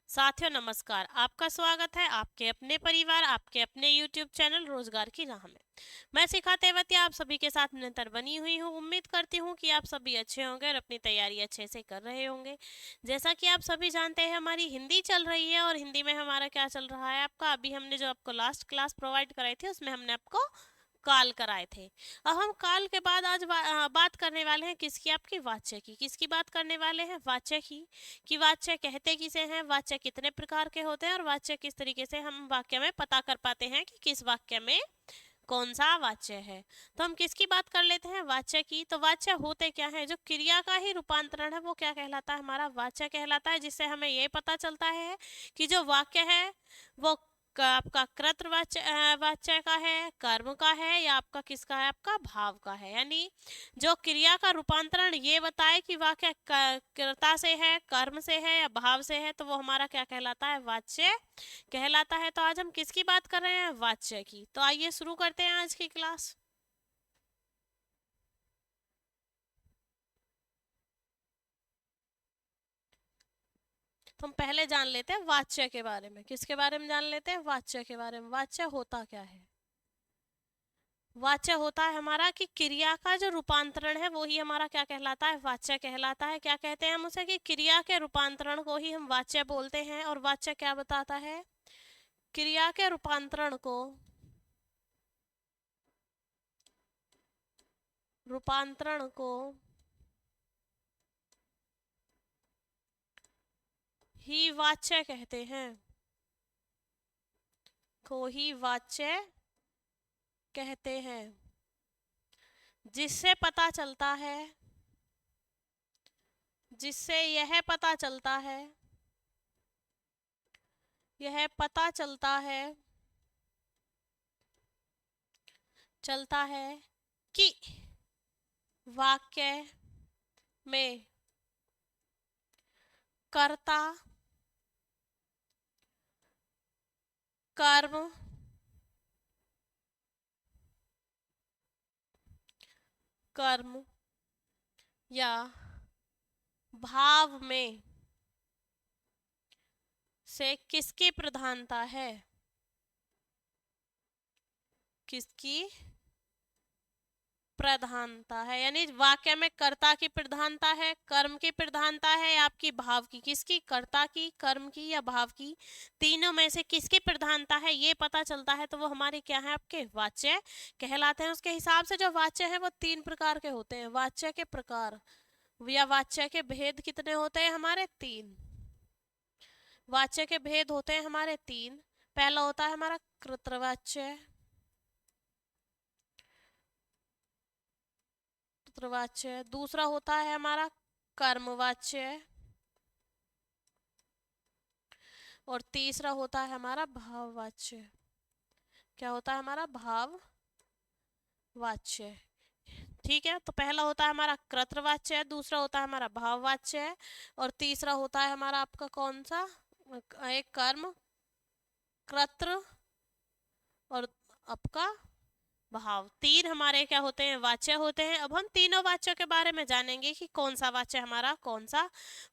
साथियों नमस्कार। आपका स्वागत है आपके अपने परिवार आपके अपने YouTube चैनल रोजगार की राह में। मैं शिखा तेवती आप सभी के साथ निरंतर बनी हुई हूँ। उम्मीद करती हूँ कि आप सभी अच्छे होंगे और अपनी तैयारी अच्छे से कर रहे होंगे। जैसा कि आप सभी जानते हैं हमारी हिंदी चल रही है और हिंदी में हमारा क्या चल रहा है आपका, अभी हमने जो आपको लास्ट क्लास प्रोवाइड कराई थी उसमें हमने आपको काल कराए थे। अब हम काल के बाद आज बात करने वाले हैं किसकी, आपकी वाच्य की। किसकी बात करने वाले हैं? वाच्य की। कि वाच्य कहते किसे हैं, वाच्य कितने प्रकार के होते हैं और वाच्य किस तरीके से हम वाक्य में पता कर पाते हैं कि किस वाक्य में कौन सा वाच्य है। तो हम किसकी बात कर लेते हैं? वाच्य की। तो वाच्य होते क्या है? जो क्रिया का ही रूपांतरण है वो क्या कहलाता है? हमारा वाच्य कहलाता है, जिससे हमें ये पता चलता है कि जो वाक्य है वो आपका कृतवाच्य वाच्य का है, कर्म का है, या आपका किसका है? आपका भाव का है। यानी जो क्रिया का रूपांतरण ये बताए कि वाक्य कर्ता से है, कर्म से है या भाव से है, तो वो हमारा क्या कहलाता है? वाच्य कहलाता है। तो आज हम किसकी बात कर रहे हैं? वाच्य की। तो आइए शुरू करते हैं आज की क्लास। तो हम पहले जान लेते हैं वाच्य के बारे में। किसके बारे में जान लेते हैं? वाच्य के बारे में। वाच्य होता क्या है? वाच्य होता है हमारा कि क्रिया का जो रूपांतरण है वो ही हमारा क्या कहलाता है? वाच्य कहलाता है। क्या कहते हैं हम उसे? कि क्रिया के रूपांतरण को ही हम वाच्य बोलते हैं। और वाच्य क्या बताता है? क्रिया के रूपांतरण को ही वाच्य कहते हैं। को ही वाच्य कहते हैं। जिससे पता चलता है, जिससे यह पता चलता है, यह पता चलता है कि वाक्य में कर्ता, कर्म कर्म या भाव में से किसकी प्रधानता है? किसकी प्रधानता है? यानी वाक्य में कर्ता की प्रधानता है, कर्म की प्रधानता है, या आपकी भाव की। किसकी? कर्ता की, कर्म की या भाव की। तीनों में से किसकी प्रधानता है ये पता चलता है तो वो हमारे क्या है? आपके वाच्य कहलाते हैं। उसके हिसाब से जो वाच्य है वो तीन प्रकार के होते हैं। वाच्य के प्रकार या वाच्य के भेद कितने होते हैं? हमारे तीन। वाच्य के भेद होते हैं हमारे तीन। पहला होता है हमारा कृतवाच्य, कृतवाच्य। दूसरा होता है हमारा कर्मवाच्य, और तीसरा होता है हमारा भाववाच्य। क्या होता है हमारा? भाववाच्य। ठीक है, तो पहला होता है हमारा कृतवाच्य, दूसरा होता है हमारा भाववाच्य, और तीसरा होता है हमारा आपका कौन सा? एक कर्म, कृत्र, और आपका भाव। तीन हमारे क्या होते हैं? वाच्य होते हैं। अब हम तीनों वाच्यों के बारे में जानेंगे कि कौन सा वाच्य हमारा कौन सा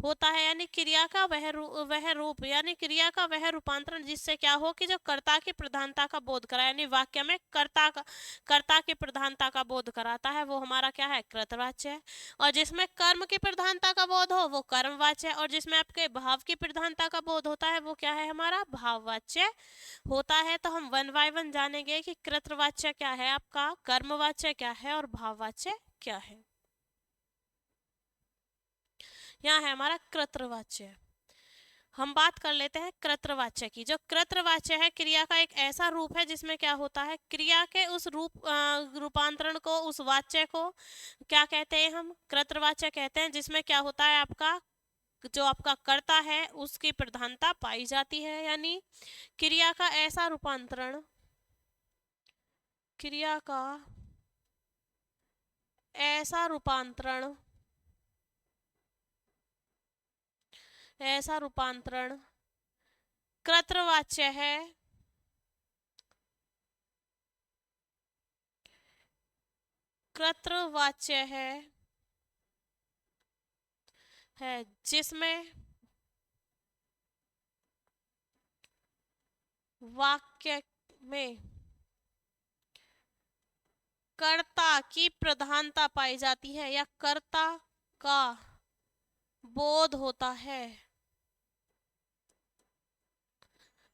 होता है। यानी क्रिया का वह रूप, यानी क्रिया का वह रूपांतरण जिससे क्या हो कि जो कर्ता की प्रधानता का बोध कराए, यानी वाक्य में कर्ता की प्रधानता का बोध कराता है वो हमारा क्या है? कृतवाच्य है। और जिसमें कर्म की प्रधानता का बोध हो वो कर्मवाच्य है। और जिसमें आपके भाव की प्रधानता का बोध होता है वो क्या है? हमारा भाववाच्य होता है। तो हम वन बाय वन जानेंगे कि कृतवाच्य क्या है आपका, कर्मवाच्य क्या है, और भाववाच्य क्या है। यहाँ है हमारा कृतवाच्य। हम बात कर लेते हैं कृतवाच्य की। जो कृतवाच्य है क्रिया का एक ऐसा रूप है जिसमें क्या होता है? क्रिया के उस रूपांतरण को, उस वाच्य को क्या कहते हैं? हम कृतवाच्य कहते हैं। जिसमें क्या होता है आपका, जो आपका कर्ता है उसकी प्रधानता पाई जाती है। यानी क्रिया का ऐसा रूपांतरण, क्रिया का ऐसा रूपांतरण, ऐसा रूपांतरण कृतवाच्य है, कृतवाच्य है जिसमें वाक्य में कर्ता की प्रधानता पाई जाती है या कर्ता का बोध होता है।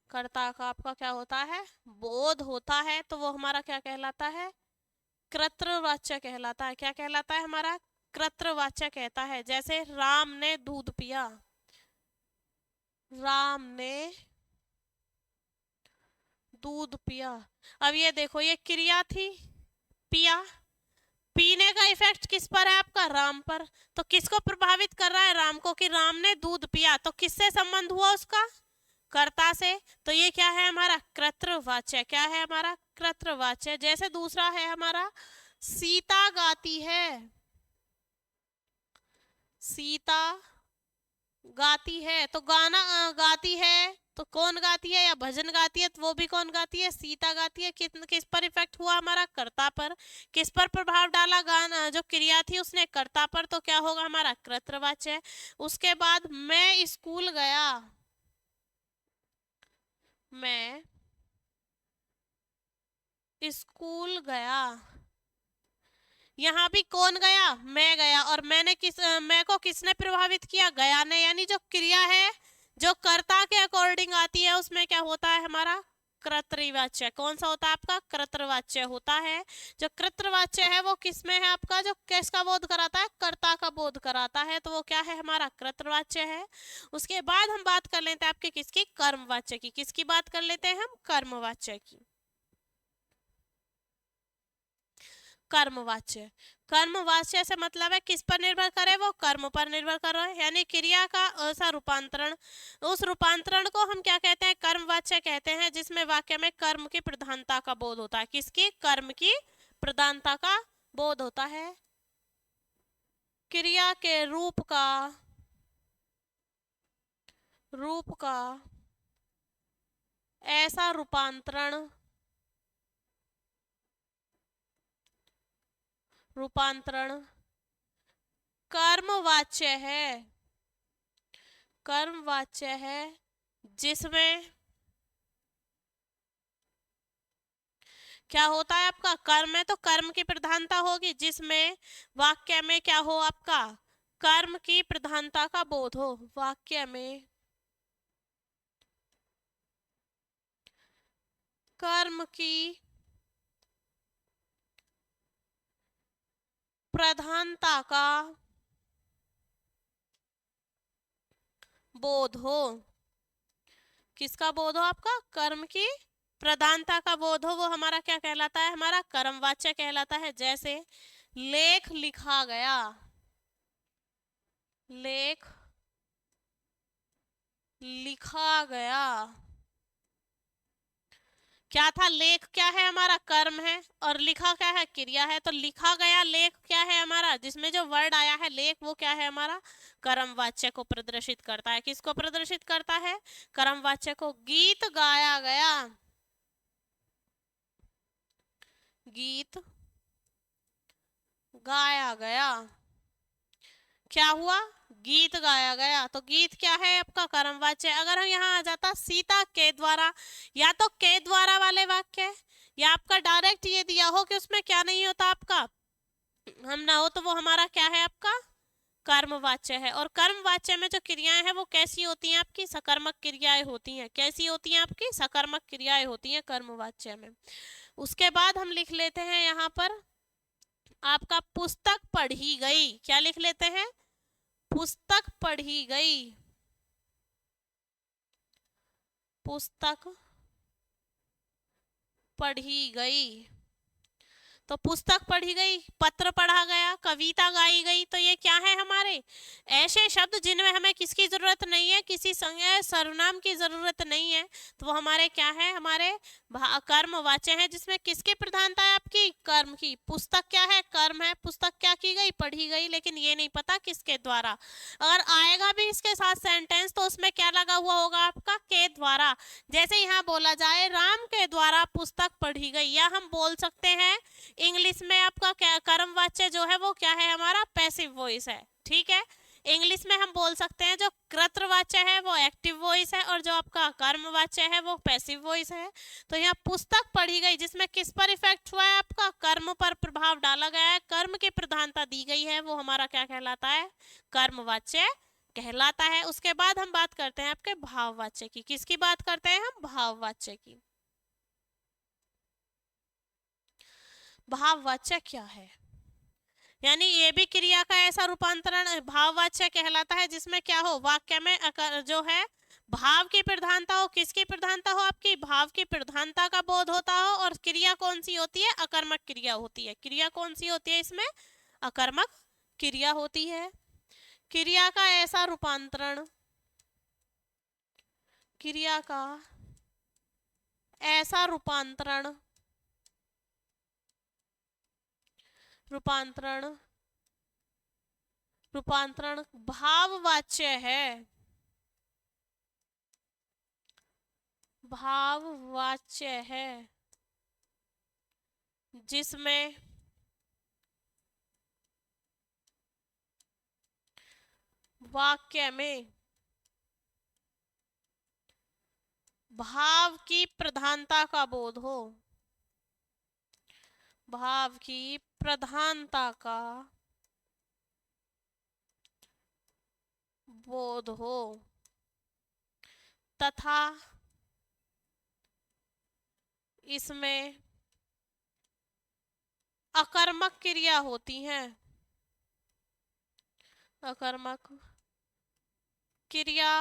कर्ता का आपका क्या होता है, बोध होता है, तो वो हमारा क्या कहलाता है, कर्तृवाच्य कहलाता है। क्या कहलाता है हमारा, कर्तृवाच्य कहता है। जैसे राम ने दूध पिया, राम ने दूध पिया। अब ये देखो, ये क्रिया थी, पिया, पीने का इफेक्ट किस पर है आपका, राम पर। तो किसको प्रभावित कर रहा है, राम को, कि राम ने दूध पिया, तो किससे संबंध हुआ उसका, कर्ता से। तो ये क्या है हमारा, कर्तृवाच्य। क्या है हमारा, कर्तृवाच्य। जैसे दूसरा है हमारा, सीता गाती है, सीता गाती है, तो गाना गाती है, तो कौन गाती है, या भजन गाती है, तो वो भी कौन गाती है, सीता गाती है। किस पर इफेक्ट हुआ हमारा, कर्ता पर। किस पर प्रभाव डाला, गाना जो क्रिया थी उसने, कर्ता पर, तो क्या होगा हमारा, कर्तृवाच्य। उसके बाद मैं स्कूल गया, मैं स्कूल गया, यहाँ भी कौन गया, मैं गया, और मैंने मैं को किसने प्रभावित किया, गया ने। यानी जो क्रिया है जो कर्ता के अकॉर्डिंग आती है उसमें क्या होता है हमारा, कर्तृवाच्य। कौन सा होता है आपका, कर्तृवाच्य होता है। जो कर्तृवाच्य है वो किसमें है आपका, जो किसका बोध कराता है, कर्ता का बोध कराता है, तो वो क्या है हमारा, कर्तृवाच्य है। उसके बाद हम बात कर लेते हैं आपके किसकी, कर्मवाच्य की। किसकी बात कर लेते हैं हम, कर्मवाच्य की। कर्मवाच्य, कर्मवाच्य से मतलब है किस पर निर्भर करे, वो कर्म पर निर्भर कर रहा है, यानी क्रिया का ऐसा रूपांतरण। उस रूपांतरण को हम क्या कहते हैं, कर्मवाच्य कहते हैं, जिसमें वाक्य में कर्म की प्रधानता का बोध होता है। किसकी, कर्म की प्रधानता का बोध होता है। क्रिया के रूप का ऐसा रूपांतरण कर्मवाच्य है, कर्मवाच्य है, जिसमें क्या होता है आपका, कर्म है तो कर्म की प्रधानता होगी, जिसमें वाक्य में क्या हो आपका, कर्म की प्रधानता का बोध हो। वाक्य में कर्म की प्रधानता का बोध हो। किसका बोध हो आपका, कर्म की प्रधानता का बोध हो, वो हमारा क्या कहलाता है, हमारा कर्मवाच्य कहलाता है। जैसे लेख लिखा गया, लेख लिखा गया, क्या था, लेख क्या है हमारा, कर्म है, और लिखा क्या है, क्रिया है। तो लिखा गया लेख क्या है हमारा, जिसमें जो वर्ड आया है लेख, वो क्या है हमारा, कर्मवाच्य को प्रदर्शित करता है। किसको प्रदर्शित करता है, कर्मवाच्य को। गीत गाया गया, गीत गाया गया, क्या हुआ, गीत गाया गया। तो गीत क्या है आपका, कर्मवाच्य। अगर हम यहाँ आ जाता सीता के द्वारा, या तो के द्वारा वाले वाक्य, या आपका डायरेक्ट ये दिया हो कि उसमें क्या नहीं होता आपका, हम ना हो, तो वो हमारा क्या है आपका, कर्मवाच्य है। और कर्मवाच्य में जो क्रियाएं हैं वो कैसी होती हैं आपकी, सकर्मक क्रियाएं होती हैं। कैसी होती हैं आपकी, सकर्मक क्रियाएं होती हैं कर्मवाच्य में। उसके बाद हम लिख लेते हैं यहाँ पर आपका, पुस्तक पढ़ी गई। क्या लिख लेते हैं, पुस्तक पढ़ी गई, पुस्तक पढ़ी गई। तो पुस्तक पढ़ी गई, पत्र पढ़ा गया, कविता गाई गई। तो ये क्या है हमारे, ऐसे शब्द जिनमें हमें किसकी जरूरत नहीं है, किसी संज्ञा सर्वनाम की जरूरत नहीं है, तो वो हमारे क्या है, हमारे कर्मवाच्य है, जिसमें किसकी प्रधानता है आपकी, कर्म की। पुस्तक क्या है, कर्म है, पुस्तक क्या की गई, पढ़ी गई, लेकिन ये नहीं पता किसके द्वारा। अगर आएगा भी इसके साथ सेंटेंस तो उसमें क्या लगा हुआ होगा आपका, के द्वारा। जैसे यहाँ बोला जाए राम के द्वारा पुस्तक पढ़ी गई, या हम बोल सकते हैं इंग्लिश में आपका क्या कर्मवाच्य जो है वो क्या है हमारा, पैसिव वॉइस है। ठीक है, इंग्लिश में हम बोल सकते हैं जो कर्तृवाच्य है वो एक्टिव वॉइस वॉइस है और जो आपका कर्मवाच्य है वो पैसिव वॉइस है। तो यहाँ पुस्तक पढ़ी गई जिसमें किस पर इफेक्ट हुआ है, आपका कर्म पर प्रभाव डाला गया है, कर्म की प्रधानता दी गई है, वो हमारा क्या कहलाता है, कर्मवाच्य कहलाता है। उसके बाद हम बात करते हैं आपके भाववाच्य की। किसकी बात करते हैं हम, भाववाच्य की। भाववाच्य क्या है, यानी ये भी क्रिया का ऐसा रूपांतरण भाववाच्य कहलाता है जिसमें क्या हो, वाक्य में जो है भाव की प्रधानता हो। किसकी प्रधानता हो, आपकी भाव की प्रधानता का बोध होता हो। और क्रिया कौन सी होती है, अकर्मक क्रिया होती है। क्रिया कौन सी होती है इसमें, अकर्मक क्रिया होती है। क्रिया का ऐसा रूपांतरण, क्रिया का ऐसा रूपांतरण रूपांतरण रूपांतरण भाववाच्य है। भाववाच्य है जिसमें वाक्य में भाव की प्रधानता का बोध हो। भाव की प्रधानता का बोध हो तथा इसमें अकर्मक क्रिया होती है। अकर्मक क्रिया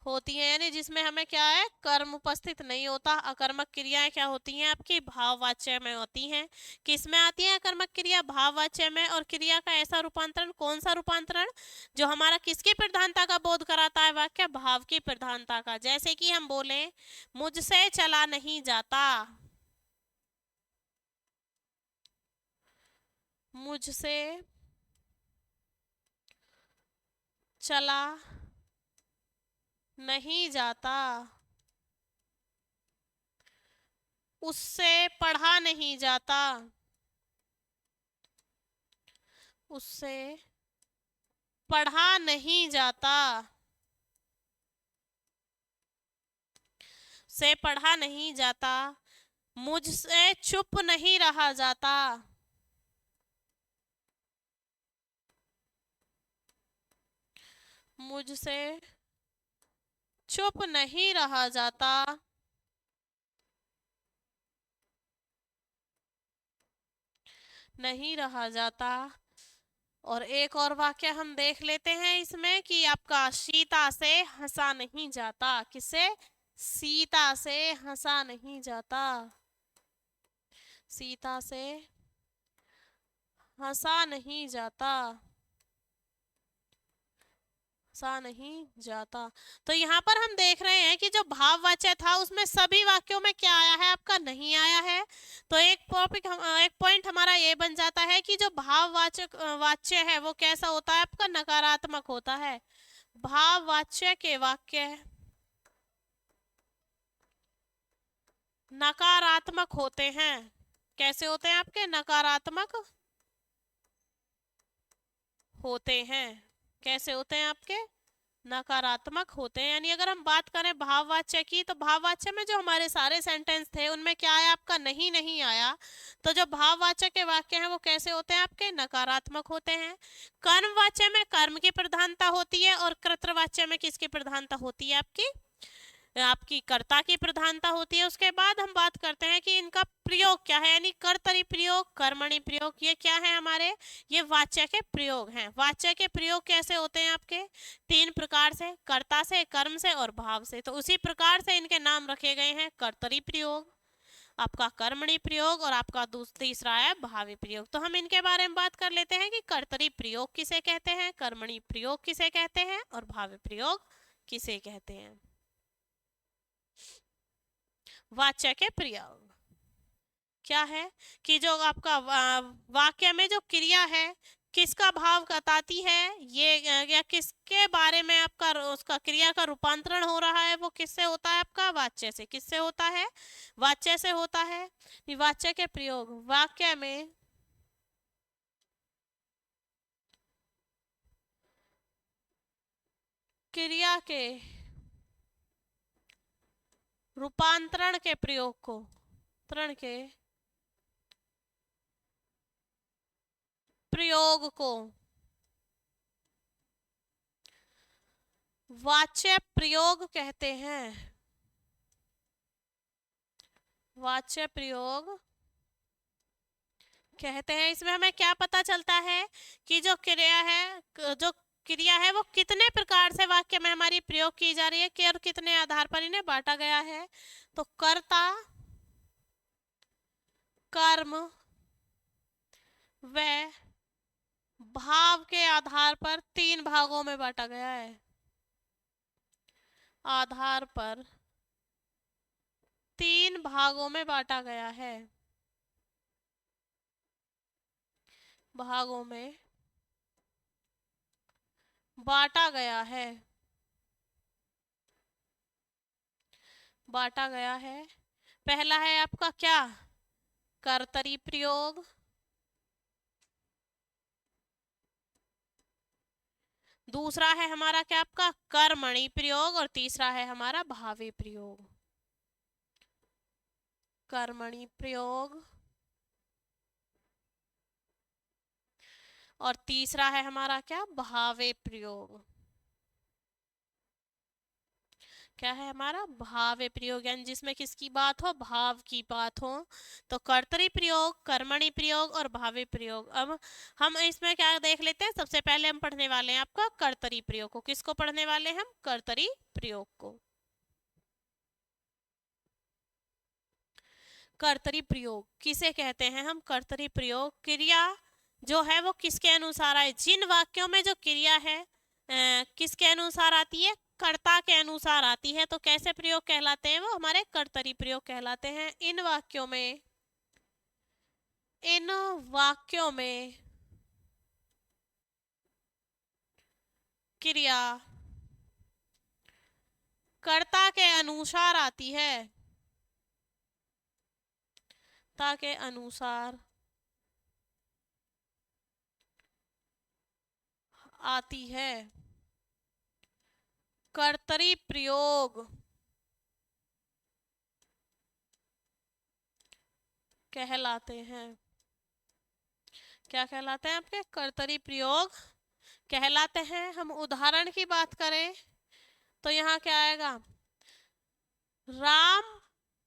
होती है, यानी जिसमें हमें क्या है, कर्म उपस्थित नहीं होता। अकर्मक क्रियाएं क्या होती हैं आपकी, भाववाच्य में होती हैं। किस में आती है अकर्मक क्रिया, भाववाच्य में। और क्रिया का ऐसा रूपांतरण, कौन सा रूपांतरण, जो हमारा किसकी प्रधानता का बोध कराता है, वाक्य भाव की प्रधानता का। जैसे कि हम बोले मुझसे चला नहीं जाता, मुझसे चला नहीं जाता, उससे पढ़ा नहीं जाता, उससे पढ़ा नहीं जाता, से पढ़ा नहीं जाता, मुझसे चुप नहीं रहा जाता, मुझसे चुप नहीं रहा जाता, नहीं रहा जाता। और एक और वाक्य हम देख लेते हैं इसमें कि आपका सीता से हंसा नहीं जाता। किससे, सीता से हंसा नहीं जाता, सीता से हंसा नहीं जाता, सा नहीं जाता। तो यहाँ पर हम देख रहे हैं कि जो भाववाच्य था उसमें सभी वाक्यों में क्या आया है, आपका नहीं आया है। तो एक पॉइंट हमारा ये बन जाता है कि जो भाववाचक वाच्य है वो कैसा होता है, आपका नकारात्मक होता है। भाववाच्य के वाक्य नकारात्मक होते हैं। कैसे होते हैं आपके, नकारात्मक होते हैं। कैसे होते हैं आपके, नकारात्मक होते हैं। यानी अगर हम बात करें भाववाच्य की, तो भाववाच्य में जो हमारे सारे सेंटेंस थे उनमें क्या आया, आपका नहीं नहीं आया। तो जो भाववाच्य के वाक्य हैं वो कैसे होते हैं, आपके नकारात्मक होते हैं। कर्मवाच्य में कर्म की प्रधानता होती है और कर्तृवाच्य में किसकी प्रधानता होती है, आपकी कर्ता की प्रधानता होती है। उसके बाद हम बात करते हैं कि इनका प्रयोग क्या है, यानी कर्तरी प्रयोग, कर्मणि प्रयोग, ये क्या है हमारे, ये वाच्य के प्रयोग हैं। वाच्य के प्रयोग कैसे होते हैं आपके, तीन प्रकार से, कर्ता से, कर्म से और भाव से। तो उसी प्रकार से इनके नाम रखे गए हैं, कर्तरी प्रयोग, आपका कर्मणि प्रयोग और आपका तीसरा है भावी प्रयोग। तो हम इनके बारे में बात कर लेते हैं कि कर्तरी प्रयोग किसे कहते हैं, कर्मणि प्रयोग किसे कहते हैं और भावी प्रयोग किसे कहते हैं। वाच्य के प्रयोग क्या है कि जो आपका वाक्य में जो क्रिया है किसका भाव बताती है, ये या किसके बारे में आपका उसका क्रिया का रूपांतरण हो रहा है, वो किससे होता है, आपका वाच्य से। किससे होता है, वाच्य से होता है। वाच्य के प्रयोग, वाक्य में क्रिया के रूपांतरण के प्रयोग को, रूपांतरण के प्रयोग को वाच्य प्रयोग कहते हैं। वाच्य प्रयोग कहते हैं। इसमें हमें क्या पता चलता है कि जो क्रिया है, जो क्रिया है वो कितने प्रकार से वाक्य में हमारी प्रयोग की जा रही है कि और कितने आधार पर इन्हें बांटा गया है। तो कर्ता, कर्म व भाव के आधार पर 3 भागों में बांटा गया है। आधार पर 3 भागों में बांटा गया है। भागों में बांटा गया है। बांटा गया है। पहला है आपका क्या, कर्तरी प्रयोग। दूसरा है हमारा क्या, आपका कर्मणि प्रयोग। और तीसरा है हमारा भावी प्रयोग। कर्मणि प्रयोग और तीसरा है हमारा क्या, भावे प्रयोग। क्या है हमारा, भावे प्रयोग, यानी जिसमें किसकी बात हो, भाव की बात हो। तो कर्तरी प्रयोग, कर्मणि प्रयोग और भावे प्रयोग। अब हम इसमें क्या देख लेते हैं। सबसे पहले हम पढ़ने वाले हैं आपका कर्तरी प्रयोग को। किसको पढ़ने वाले हैं हम, कर्तरी प्रयोग को। कर्तरी प्रयोग किसे कहते हैं हम, कर्तरी प्रयोग क्रिया जो है वो किसके अनुसार आए। जिन वाक्यों में जो क्रिया है किसके अनुसार आती है, कर्ता के अनुसार आती है, तो कैसे प्रयोग कहलाते हैं, वो हमारे कर्तरी प्रयोग कहलाते हैं। इन वाक्यों में, इन वाक्यों में क्रिया कर्ता के अनुसार आती है, कर्ता के अनुसार आती है, कर्तरी प्रयोग कहलाते हैं। क्या कहलाते हैं आपके, कर्तरी प्रयोग कहलाते हैं। हम उदाहरण की बात करें तो यहाँ क्या आएगा, राम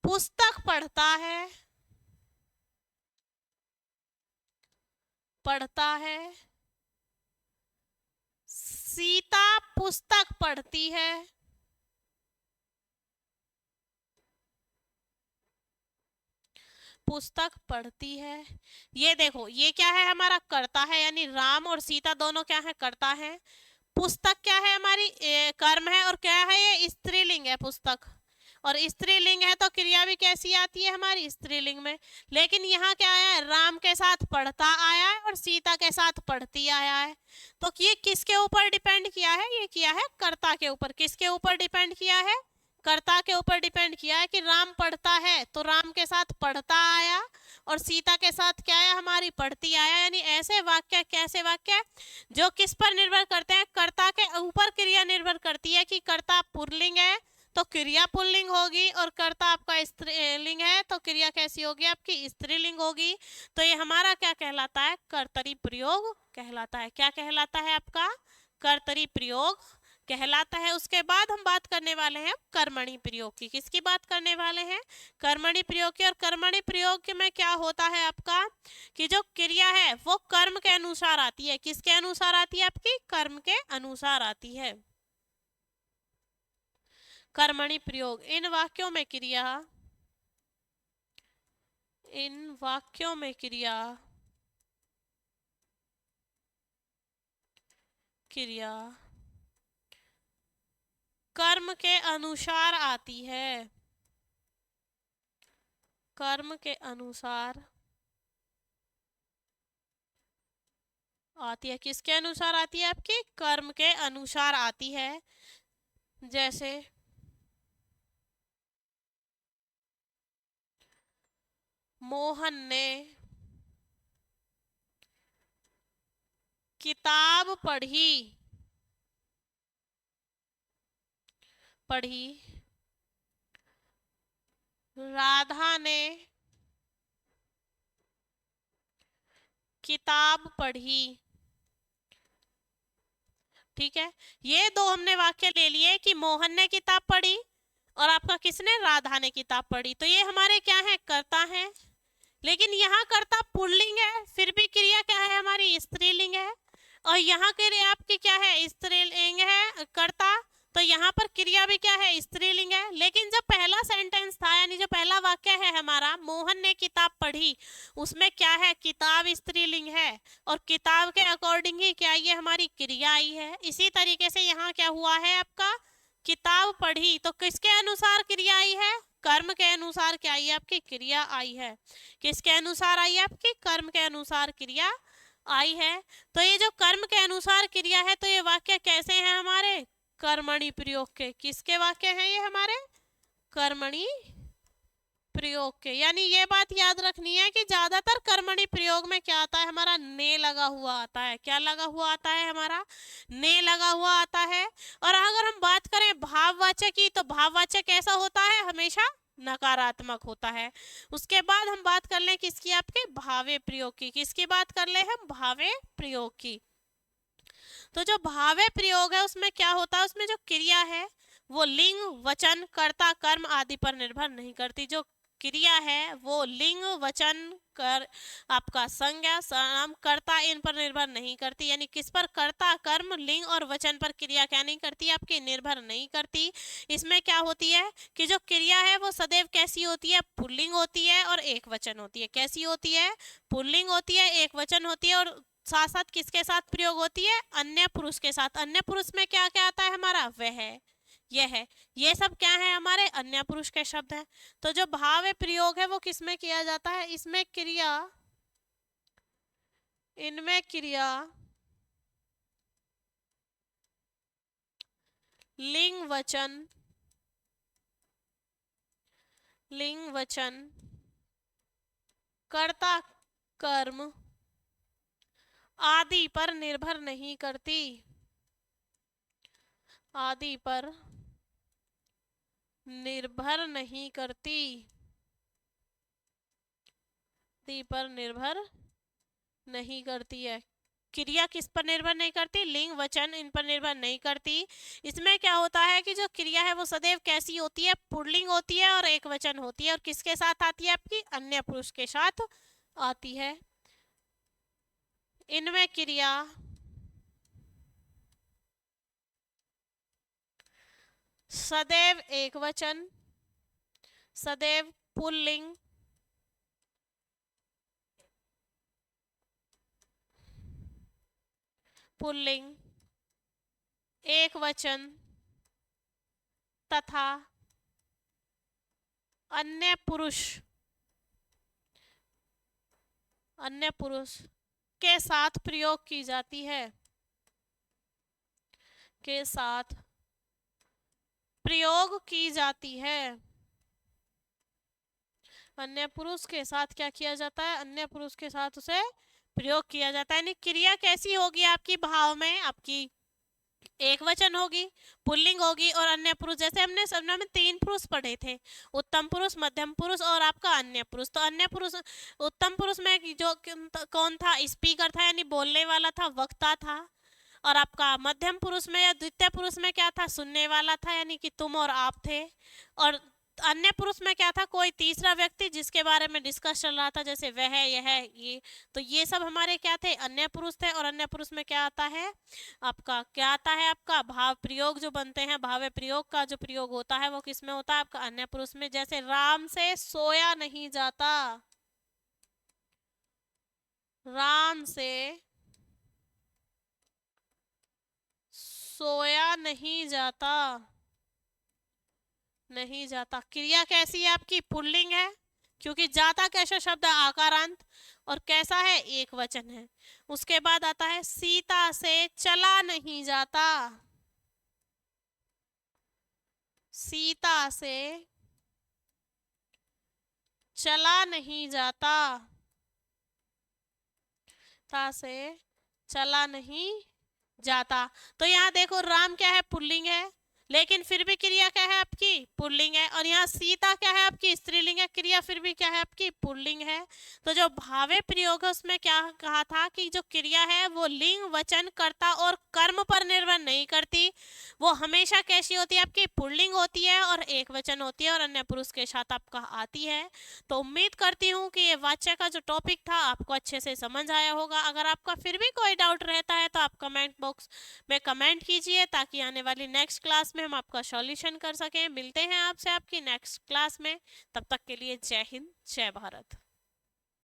पुस्तक पढ़ता है, पढ़ता है। सीता पुस्तक पढ़ती है, पुस्तक पढ़ती है। ये देखो, ये क्या है हमारा, कर्ता है, यानी राम और सीता दोनों क्या है, कर्ता है। पुस्तक क्या है हमारी, कर्म है। और क्या है, ये स्त्रीलिंग है पुस्तक। और स्त्रीलिंग है तो क्रिया भी कैसी आती है हमारी, स्त्रीलिंग में। लेकिन यहाँ क्या आया है, राम के साथ पढ़ता आया है और सीता के साथ पढ़ती आया है। तो ये किसके ऊपर डिपेंड किया है, ये किया है कर्ता के ऊपर। किसके ऊपर डिपेंड किया है, कर्ता के ऊपर डिपेंड किया है कि राम पढ़ता है तो राम के साथ पढ़ता आया और सीता के साथ क्या आया, हमारी पढ़ती आया। यानी ऐसे वाक्य, कैसे वाक्य जो किस पर निर्भर करते हैं, कर्ता के ऊपर क्रिया निर्भर करती है। कि कर्ता पुल्लिंग है तो क्रिया पुल्लिंग होगी, और कर्ता आपका स्त्रीलिंग है तो क्रिया कैसी होगी, आपकी स्त्रीलिंग होगी। तो ये हमारा क्या कहलाता है, कर्तरी प्रयोग कहलाता है। क्या कहलाता है आपका, कर्तरी प्रयोग कहलाता है। उसके बाद हम बात करने वाले हैं कर्मणि प्रयोग की। किसकी बात करने वाले हैं, कर्मणि प्रयोग की। और कर्मणि प्रयोग में क्या होता है आपका, कि जो क्रिया है वो कर्म के अनुसार आती है। किसके अनुसार आती है आपकी, कर्म के अनुसार आती है। कर्मणि प्रयोग, इन वाक्यों में क्रिया, इन वाक्यों में क्रिया, क्रिया कर्म के अनुसार आती है, कर्म के अनुसार आती है। किसके अनुसार आती है आपकी, कर्म के अनुसार आती है। जैसे मोहन ने किताब पढ़ी, पढ़ी राधा ने किताब पढ़ी। ठीक है, ये दो हमने वाक्य ले लिए कि मोहन ने किताब पढ़ी और आपका किसने, राधा ने किताब पढ़ी। तो ये हमारे क्या है, कर्ता है। लेकिन यहाँ कर्ता पुल्लिंग है, फिर भी क्रिया क्या है हमारी, स्त्रीलिंग है। और यहाँ क्रिया आपकी क्या है, स्त्रीलिंग है कर्ता, तो यहाँ पर क्रिया भी क्या है, स्त्रीलिंग है। लेकिन जब पहला सेंटेंस था, यानी जो पहला वाक्य है हमारा, मोहन ने किताब पढ़ी, उसमें क्या है, किताब स्त्रीलिंग है और किताब के अकॉर्डिंग ही क्या ये हमारी क्रिया आई है। इसी तरीके से यहाँ क्या हुआ है आपका, किताब पढ़ी, तो किसके अनुसार क्रिया आई है, कर्म के अनुसार क्या आई है आपकी, क्रिया आई है। किसके अनुसार आई है आपकी, कर्म के अनुसार क्रिया आई है। तो ये जो कर्म के अनुसार क्रिया है, तो ये वाक्य कैसे हैं हमारे, कर्मणि प्रयोग के। किसके वाक्य हैं ये हमारे, कर्मणि प्रयोग के। यानी ये बात याद रखनी है कि ज्यादातर कर्मणि प्रयोग में क्या आता है हमारा, ने लगा हुआ आता है। क्या लगा हुआ आता है हमारा, ने लगा हुआ आता है। और अगर हम बात करें भाववाचक की, तो भाववाचक कैसा होता है, हमेशा नकारात्मक होता है। उसके बाद हम बात कर लें किसकी, आपके भावे प्रयोग की। किसकी बात कर ले हम, भावे प्रयोग की। तो जो भावे प्रयोग है उसमें क्या होता है, उसमें जो क्रिया है वो लिंग, वचन, कर्ता, कर्म आदि पर निर्भर नहीं करती। जो क्रिया है वो लिंग, वचन, कर, आपका संज्ञा, नाम, कर्ता, इन पर निर्भर नहीं करती। यानी किस पर, कर्ता, कर्म, लिंग और वचन पर क्रिया क्या नहीं करती, आपकी निर्भर नहीं करती। इसमें क्या होती है कि जो क्रिया है वो सदैव कैसी होती है, पुल्लिंग होती है और एक वचन होती है। कैसी होती है, पुल्लिंग होती है, एक वचन होती है और साथ साथ किसके साथ प्रयोग होती है, अन्य पुरुष के साथ। अन्य पुरुष में क्या क्या आता है हमारा, वह है, यह है, ये सब क्या है हमारे अन्य पुरुष के शब्द हैं। तो जो भाव प्रयोग है वो किसमें किया जाता है, इसमें क्रिया, इनमें क्रिया लिंग, वचन, लिंग, वचन, कर्ता, कर्म आदि पर निर्भर नहीं करती, आदि पर निर्भर नहीं करती, आदि पर निर्भर नहीं करती है। क्रिया किस पर निर्भर नहीं करती, लिंग, वचन, इन पर निर्भर नहीं करती। इसमें क्या होता है कि जो क्रिया है वो सदैव कैसी होती है, पुल्लिंग होती है और एक वचन होती है। और किसके साथ आती है आपकी, अन्य पुरुष के साथ आती है। इनमें क्रिया सदैव एक वचन, सदैव पुल्लिंग, पुल्लिंग, एक वचन तथा अन्य पुरुष, अन्य पुरुष के साथ प्रयोग की जाती है, के साथ प्रयोग की जाती है। अन्य पुरुष के साथ क्या किया जाता है, अन्य पुरुष के साथ उसे प्रयोग किया जाता है। यानी क्रिया कैसी होगी आपकी, भाव में आपकी एक वचन होगी, पुल्लिंग होगी और अन्य पुरुष। जैसे हमने सबने में 3 पुरुष पढ़े थे, उत्तम पुरुष, मध्यम पुरुष और आपका अन्य पुरुष। तो अन्य पुरुष, उत्तम पुरुष में जो कौन था, स्पीकर था यानी बोलने वाला था, वक्ता था। और आपका मध्यम पुरुष में या द्वितीय पुरुष में क्या था, सुनने वाला था यानी कि तुम और आप थे। और अन्य पुरुष में क्या था, कोई तीसरा व्यक्ति जिसके बारे में डिस्कस चल रहा था, जैसे वह, यह, ये। तो ये सब हमारे क्या थे, अन्य पुरुष थे। और अन्य पुरुष में क्या आता है आपका, क्या आता है आपका, भाव प्रयोग जो बनते हैं, भाव प्रयोग का जो प्रयोग होता है वो किस में होता है आपका, अन्य पुरुष में। जैसे राम से सोया नहीं जाता, राम से सोया नहीं जाता, नहीं जाता। क्रिया कैसी है आपकी, पुल्लिंग है, क्योंकि जाता कैसा शब्द है, आकारांत, और कैसा है, एक वचन है। उसके बाद आता है सीता से चला नहीं जाता, सीता से चला नहीं जाता, ता से चला नहीं जाता। तो यहाँ देखो राम क्या है, पुल्लिंग है, लेकिन फिर भी क्रिया क्या है आपकी, आपकी पुल्लिंग है, और यहाँ सीता क्या है आपकी स्त्रीलिंग है, क्रिया फिर भी क्या है आपकी पुल्लिंग है। तो जो भावे प्रयोग है उसमें क्या कहा था कि जो क्रिया है वो लिंग, वचन, कर्ता और कर्म पर निर्भर नहीं करती, वो हमेशा कैसी होती है आपकी पुल्लिंग होती है और एक वचन होती है और अन्य पुरुष के साथ आपका आती है। तो उम्मीद करती हूँ कि ये वाच्य का जो टॉपिक था आपको अच्छे से समझ आया होगा। अगर आपका फिर भी कोई डाउट रहता है तो आप कमेंट बॉक्स में कमेंट कीजिए, ताकि आने वाली नेक्स्ट क्लास में हम आपका सॉल्यूशन कर सकें। मिलते हैं आपसे आपकी नेक्स्ट क्लास में, तब तक के लिए जय हिंद, जय भारत।